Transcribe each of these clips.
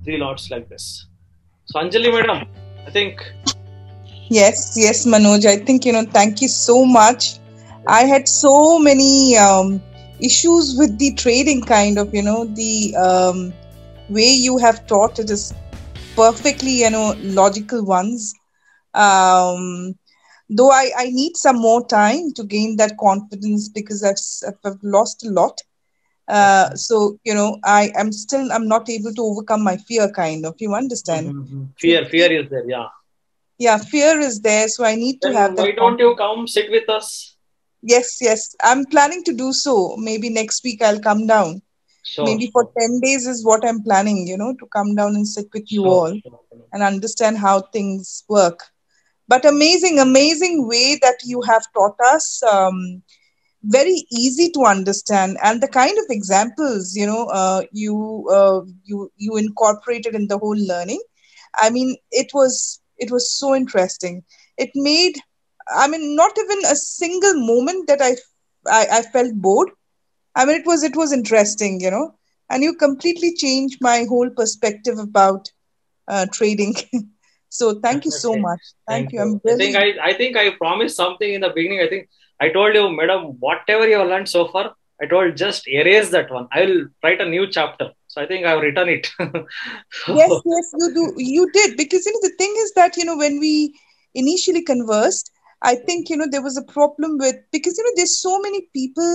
3 lots like this. So Anjali madam, I think. Yes, Manoj. I think, thank you so much. I had so many issues with the trading kind of, the way you have taught it is perfectly, logical ones. Though I need some more time to gain that confidence because I've lost a lot. So, I'm not able to overcome my fear kind of, you understand? Fear is there, yeah. Yeah, fear is there. So I need to have that. Why don't you come sit with us? Yes. I'm planning to do so. Maybe next week I'll come down. Sure, maybe for 10 days is what I'm planning, to come down and sit with you all and understand how things work. But amazing way that you have taught us. Very easy to understand, and the kind of examples you incorporated in the whole learning. I mean, it was so interesting. It made, not even a single moment that I felt bored. I mean, it was interesting, and you completely changed my whole perspective about trading. So thank you so much. Thank you. I'm really... I think I promised something in the beginning. I think I told you, madam, whatever you have learned so far, I told just erase that one. I will write a new chapter. So I think I have written it. Yes, you did. Because, the thing is that, when we initially conversed, I think, there was a problem with, because, there's so many people,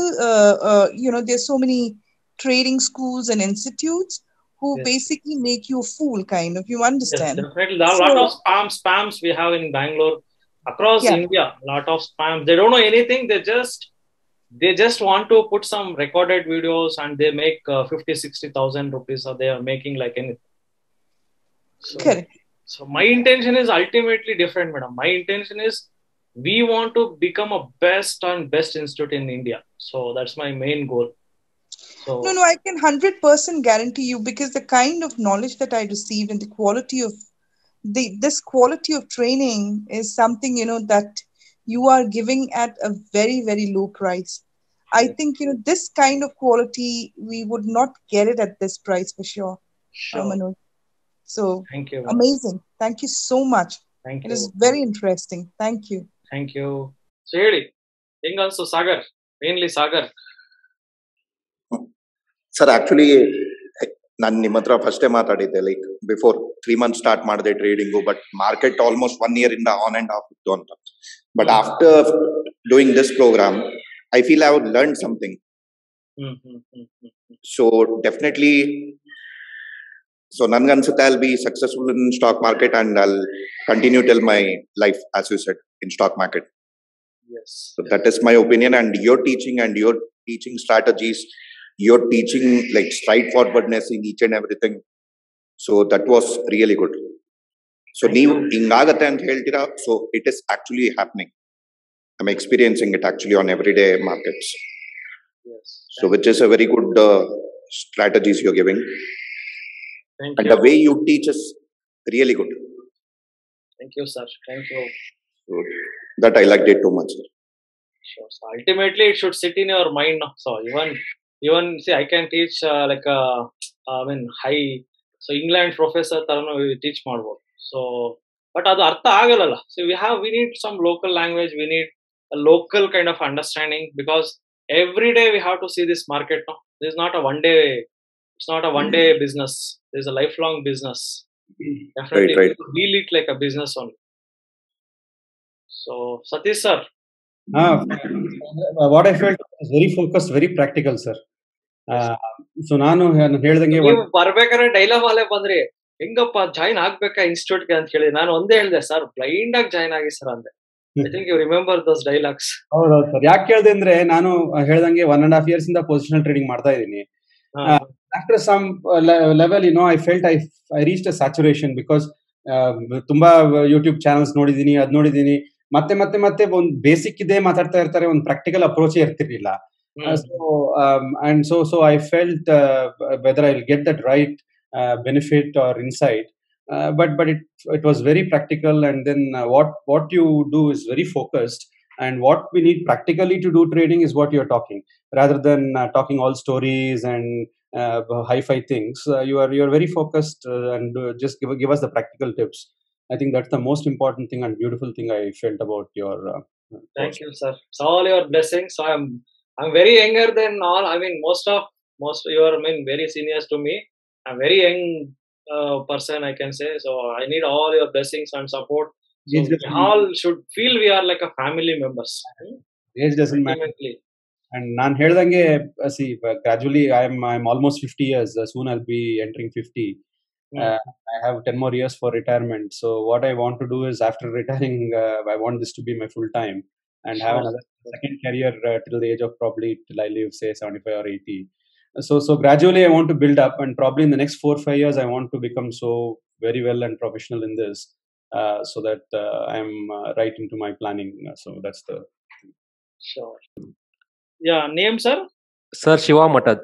there's so many trading schools and institutes who basically make you a fool, kind of, you understand? Yes, definitely. There are a lot of spams we have in Bangalore, across India, a lot of spams. They don't know anything. They just want to put some recorded videos and they make 50,000-60,000 rupees, or they are making like anything. Correct. So my intention is ultimately different, madam. My intention is we want to become a best institute in India. So that's my main goal. So, no, I can 100% guarantee you, because the kind of knowledge that I received and the quality of this quality of training is something, that you are giving at a very, very low price. I think, this kind of quality, we would not get it at this price for sure. Manoj. So thank you. Amazing. Thank you so much. Thank you. It is very interesting. Thank you. Thank you. So, also Sagar, mainly Sagar. Sir, actually, ನಾನು ನಿಮ್ಮ ಹತ್ರ ಫಸ್ಟೇ ಮಾತಾಡಿದ್ದೆ, like before 3 months start ಮಾಡಿದೆ trading, but market almost 1 year ಇಂದ on and off ಇತ್ತು ಅಂತ. But after doing this program I feel I have learn something. So definitely, so ನನ್ಗನ್ಸುತ್ತೆ I will be successful in stock market and I will continue till my life as you said in stock market. So that is my opinion, and your teaching strategies, your teaching like straightforwardness in each and everything, so that was really good. So ನೀವು ಹಿಂಗಾಗತ್ತೆ ಅಂತ ಹೇಳ್ತೀರಾ, so it is actually happening. I'm experiencing it actually on everyday markets. So which is a very good strategies you're giving. And the way you teach is really good. Thank you, sir. Thank you. So that I liked it too much, sir. Sure. So ultimately, it should sit in your mind. So even see, I can teach high. So England professor tarano teach ಮಾಡಬಹುದು. So but ಅದು ಅರ್ಥ ಆಗಲ್ಲ. So we need some local language. We need a local kind of understanding, because every day we have to see this market. No, this is not a one day. It's not a one day business. It's a lifelong business. Definitely, right. Feel it like a business only. So Satish sir. What I felt was very focused, very practical, sir. So ನಾನು ಹೇಳ್ದಂಗೆ ಬರ್ಬೇಕಾದ್ರೆ dialogue ಅಲ್ಲೇ ಬಂದ್ರಿ, ಹೆಂಗಪ್ಪ join ಆಗ್ಬೇಕಾ institute ಗೆ ಅಂತ ಹೇಳಿ ನಾನು ಒಂದೇ ಹೇಳಿದೆ, ಸರ್ ಬ್ಲೈಂಡ್ ಆಗಿ ಜಾಯಿನ್ ಆಗಿ ಸರ್ ಅಂದೆ. I think you remember those dialogues. ಹೌದೌದು ಸರ್. ಯಾಕೆ ಕೇಳಿದೆ ಅಂದ್ರೆ, ನಾನು ಹೇಳ್ದಂಗೆ 1.5 years ಇಂದ ಪೊಸಿಷನಲ್ ಟ್ರೇಡಿಂಗ್ ಮಾಡ್ತಾ ಇದ್ದೀನಿ. After some level, I felt I reached a saturation, because ತುಂಬಾ ಯೂಟ್ಯೂಬ್ ಚಾನಲ್ಸ್ ನೋಡಿದೀನಿ, ಅದ್ ನೋಡಿದೀನಿ, ಮತ್ತೆ ಒಂದು ಬೇಸಿಕ್ ಇದೆ ಮಾತಾಡ್ತಾ ಇರ್ತಾರೆ, ಒಂದು ಪ್ರಾಕ್ಟಿಕಲ್ ಅಪ್ರೋಚ್ ಇರ್ತಿರ್ಲಿಲ್ಲ. So I felt whether I'll get that right benefit or insight, but it was very practical, and then what you do is very focused, And what we need practically to do trading is what you're talking, rather than talking all stories and hi-fi things. You're very focused and just give us the practical tips. I think that's the most important thing and beautiful thing I felt about your Thank you, sir. It's all your blessings. So I'm very younger than all. I mean, most you are, I mean, very seniors to me. I'm very young person, I can say. So I need all your blessings and support. So we all should feel we are like a family members. Age doesn't matter. And ನಾನು ಹೇಳ್ದಂಗೆ, see, gradually I'm almost 50 years. Soon I'll be entering 50. I have 10 more years for retirement. So what I want to do is, after retiring, I want this to be my full time and have another second career till the age of probably till I live, say 75 or 80. So gradually I want to build up, and probably in the next 4 or 5 years I want to become so very well and professional in this, so that I'm right into my planning. So that's the sure. Yeah, name sir? Sir, Shiva Matad.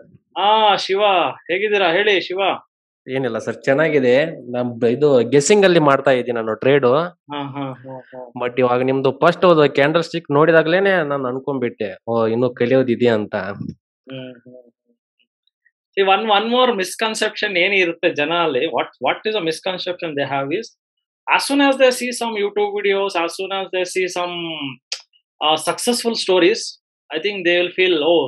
Shiva, ಹೇಗಿದ್ದೀರಾ ಹೇಳಿ ಶಿವ? ಏನಿಲ್ಲ sir, ಚೆನ್ನಾಗಿದೆ. ಇದು guessing ಅಲ್ಲಿ ಮಾಡ್ತಾ ಇದ್ದೀನಿ ನಾನು trade. But ಇವಾಗ ನಿಮ್ದು ಫಸ್ಟ್ ಕ್ಯಾಂಡಲ್ ಸ್ಟಿಕ್ ನೋಡಿದಾಗ್ಲೇನೆ ನಾನು ಅನ್ಕೊಂಡ್ಬಿಟ್ಟೆ, ಇನ್ನು ಕಲಿಯೋದಿದೆಯಾ ಅಂತ. one more misconception ಏನಿರುತ್ತೆ ಜನ ಅಲ್ಲಿ, what is a misconception they have is, as soon as they see some YouTube videos, as soon as they see some successful stories, I think they will feel, oh,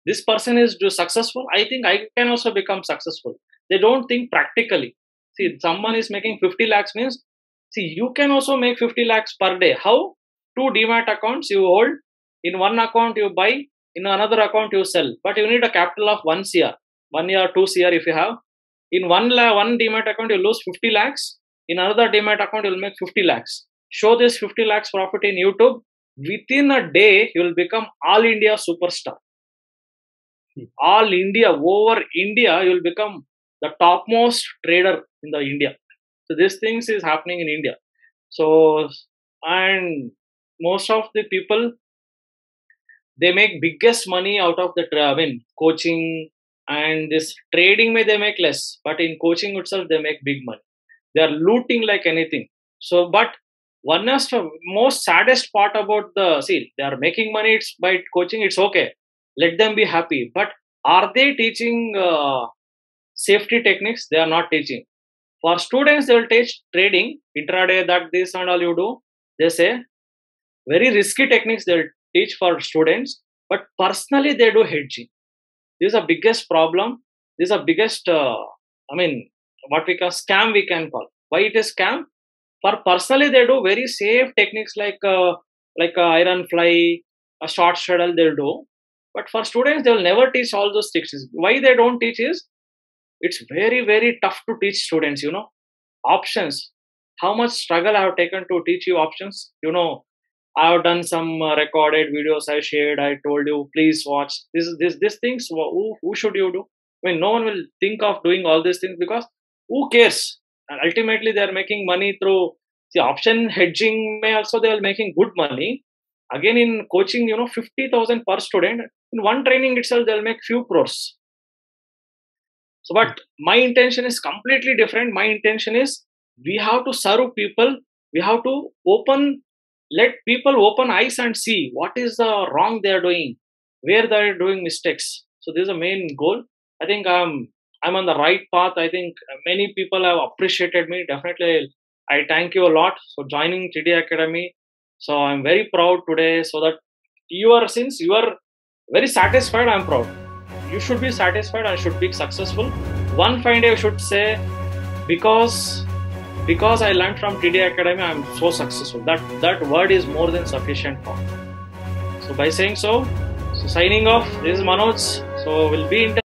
this person is successful, I think I can also become successful. They don't think practically. See, someone is making 50 lakhs means, see, you can also make 50 lakhs per day. How? 2 DEMAT accounts you hold. In one account you buy, in another account you sell. But you need a capital of 1 CR. 1 year, 2 CR if you have. In one DEMAT account you lose 50 lakhs. In another DEMAT account you will make 50 lakhs. Show this 50 lakhs profit in YouTube. Within a day you will become all India superstar. All India, over India, you will become the topmost trader in the India. So these things is happening in India. So, and most of the people, they make biggest money out of the coaching, and this trading may they make less, but in coaching itself they make big money. They are looting like anything. So, but one of the most saddest part about they are making money, it's by coaching, it's okay. Let them be happy. But are they teaching safety techniques? They are not teaching. For students, they will teach trading, intraday, that this and all you do. They say very risky techniques they will teach for students, but personally they do hedging. This is the biggest problem. This is the biggest, what we call scam, we can call. Why it is scam? For personally, they do very safe techniques like iron fly, a short straddle they'll do. But for students, they will never teach all those tricks. Why they don't teach is, it's very, very tough to teach students, options. How much struggle I have taken to teach you options. I have done some recorded videos I shared. I told you, please watch. These things, who should you do? I mean, no one will think of doing all these things, because who cares? And ultimately, they are making money through option hedging. May also they are making good money. Again, in coaching, 50,000 per student. In one training itself, they'll make few crores. So, but my intention is completely different. My intention is, we have to serve people. We have to let people open eyes and see what is the wrong they are doing, where they are doing mistakes. So this is the main goal. I think I'm on the right path. I think many people have appreciated me. Definitely, I thank you a lot for joining TIDI Academy. So I'm very proud today. So that since you are very satisfied, I'm proud. You should be satisfied and should be successful. One fine day you should say, because I learned from TIDI Academy, I'm so successful. That word is more than sufficient for. So by saying so signing off, this is Manoj. So we'll be in touch.